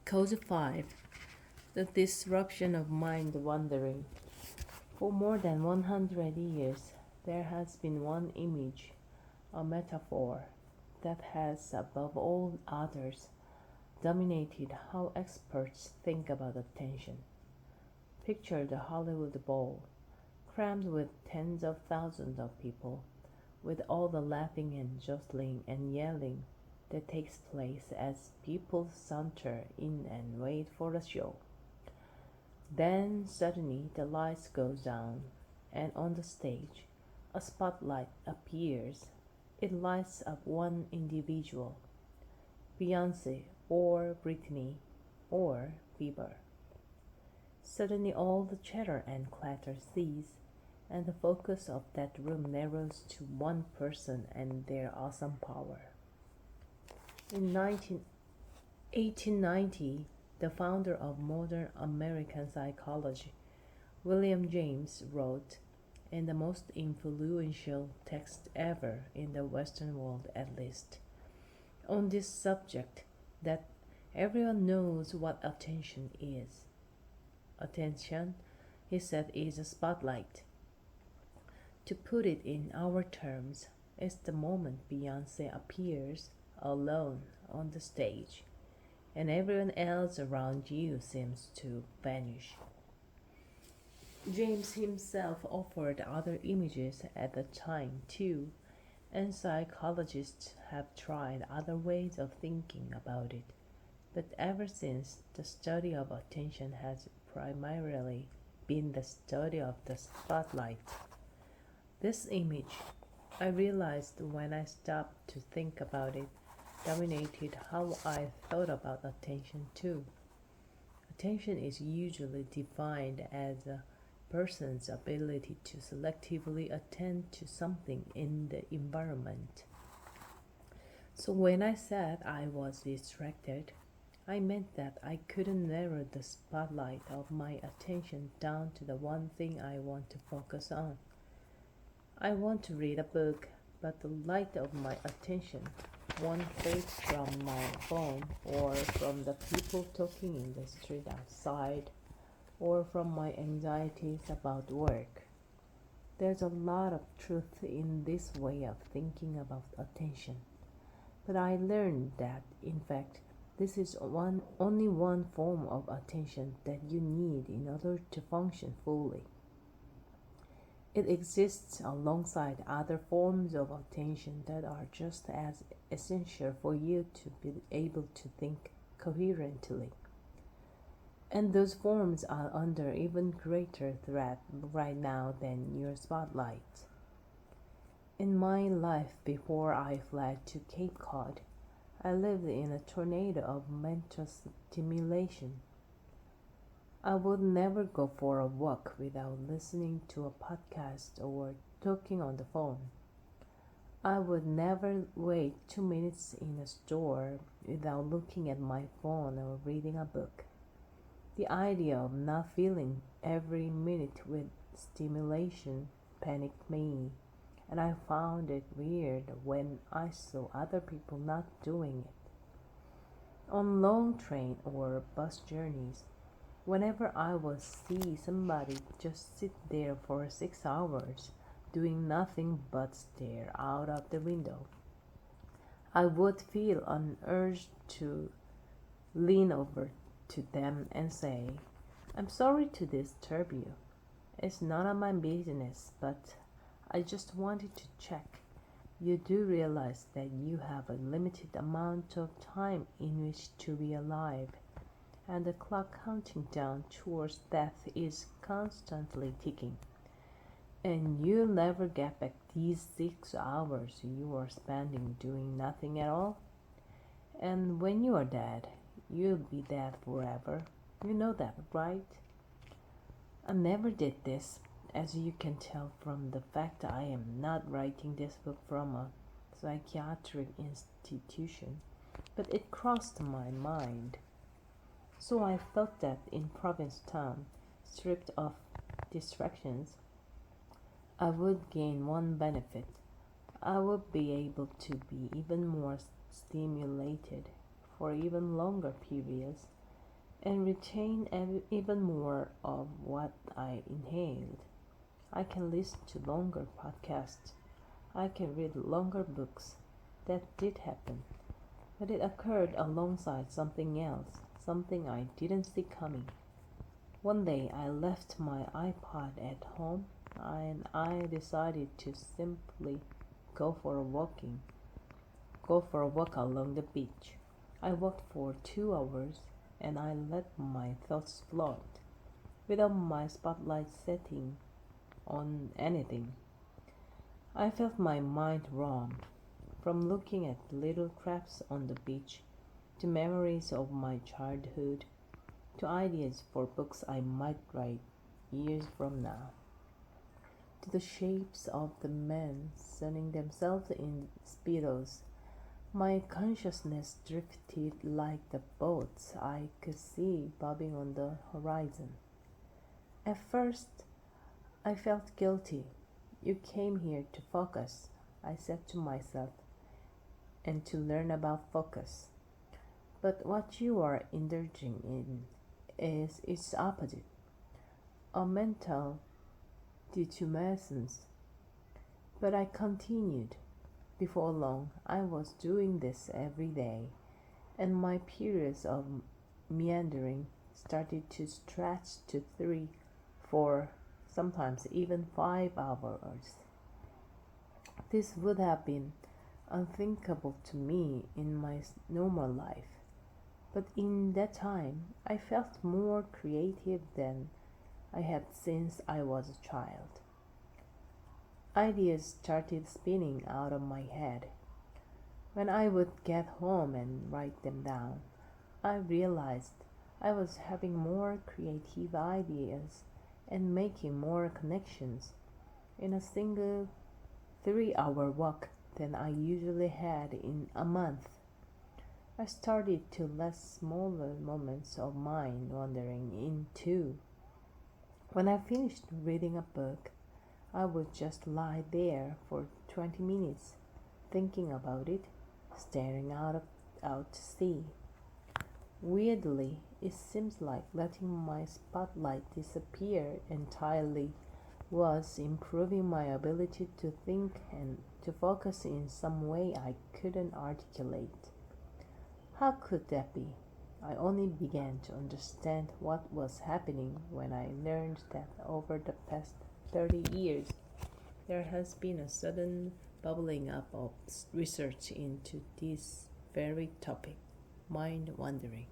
Cause 5. The disruption of mind wandering. For more than 100 years, there has been one image, a metaphor, that has, above all others, dominated how experts think about attention. Picture the Hollywood Bowl, crammed with tens of thousands of people, with all the laughing and jostling and yelling that takes place as people saunter in and wait for the show. Then suddenly the lights go down, and on the stage a spotlight appears. It lights up one individual, Beyonce or Britney or Bieber. Suddenly all the chatter and clatter cease, and the focus of that room narrows to one person and their awesome power. In 1890, the founder of modern American psychology, William James, wrote in the most influential text ever in the Western world, at least, on this subject, that everyone knows what attention is. Attention, he said, is a spotlight. To put it in our terms, is the moment Beyonce appears alone on the stage and everyone else around you seems to vanish. James himself offered other images at the time, too, and psychologists have tried other ways of thinking about it. But ever since, the study of attention has primarily been the study of the spotlight. This image, I realized when I stopped to think about it, dominated how I thought about attention too. Attention is usually defined as a person's ability to selectively attend to something in the environment. So when I said I was distracted, I meant that I couldn't narrow the spotlight of my attention down to the one thing I want to focus on. I want to read a book, but the light of my attention won't fade from my phone or from the people talking in the street outside or from my anxieties about work. There's a lot of truth in this way of thinking about attention, but I learned that, in fact, this is only one form of attention that you need in order to function fully. It exists alongside other forms of attention that are just as essential for you to be able to think coherently. And those forms are under even greater threat right now than your spotlight. In my life before I fled to Cape Cod, I lived in a tornado of mental stimulation. I would never go for a walk without listening to a podcast or talking on the phone. I would never wait 2 minutes in a store without looking at my phone or reading a book. The idea of not filling every minute with stimulation panicked me, and I found it weird when I saw other people not doing it. On long train or bus journeys, whenever I would see somebody just sit there for 6 hours doing nothing but stare out of the window, I would feel an urge to lean over to them and say, "I'm sorry to disturb you. It's none of my business, but I just wanted to check. You do realize that you have a limited amount of time in which to be alive, and the clock counting down towards death is constantly ticking. And you'll never get back these 6 hours you are spending doing nothing at all. And when you are dead, you'll be dead forever. You know that, right?" I never did this, as you can tell from the fact I am not writing this book from a psychiatric institution, but it crossed my mind. So I thought that in Provincetown, stripped of distractions, I would gain one benefit. I would be able to be even more stimulated for even longer periods and retain even more of what I inhaled. I can listen to longer podcasts. I can read longer books. That did happen. But it occurred alongside something else, something I didn't see coming. One day I left my iPod at home and I decided to simply go for a walking go for a walk along the beach. I walked for 2 hours and I let my thoughts float without my spotlight setting on anything. I felt my mind roam from looking at little crabs on the beach to memories of my childhood to ideas for books I might write years from now, to the shapes of the men sunning themselves in speedos. My consciousness drifted like the boats I could see bobbing on the horizon. At first, I felt guilty. You came here to focus, I said to myself, and to learn about focus. But what you are indulging in is its opposite, a mental detumescence. But I continued. Before long, I was doing this every day, and my periods of meandering started to stretch to 3, 4, sometimes even 5 hours. This would have been unthinkable to me in my normal life, but in that time I felt more creative than I had since I was a child. Ideas started spinning out of my head. When I would get home and write them down, I realized I was having more creative ideas and making more connections in a single 3 hour walk than I usually had in a month. I started to let smaller moments of mind wandering in too. When I finished reading a book, I would just lie there for 20 minutes, thinking about it, staring out to sea. Weirdly, it seems like letting my spotlight disappear entirely was improving my ability to think and to focus in some way I couldn't articulate. How could that be? I only began to understand what was happening when I learned that over the past 30 years there has been a sudden bubbling up of research into this very topic, mind wandering.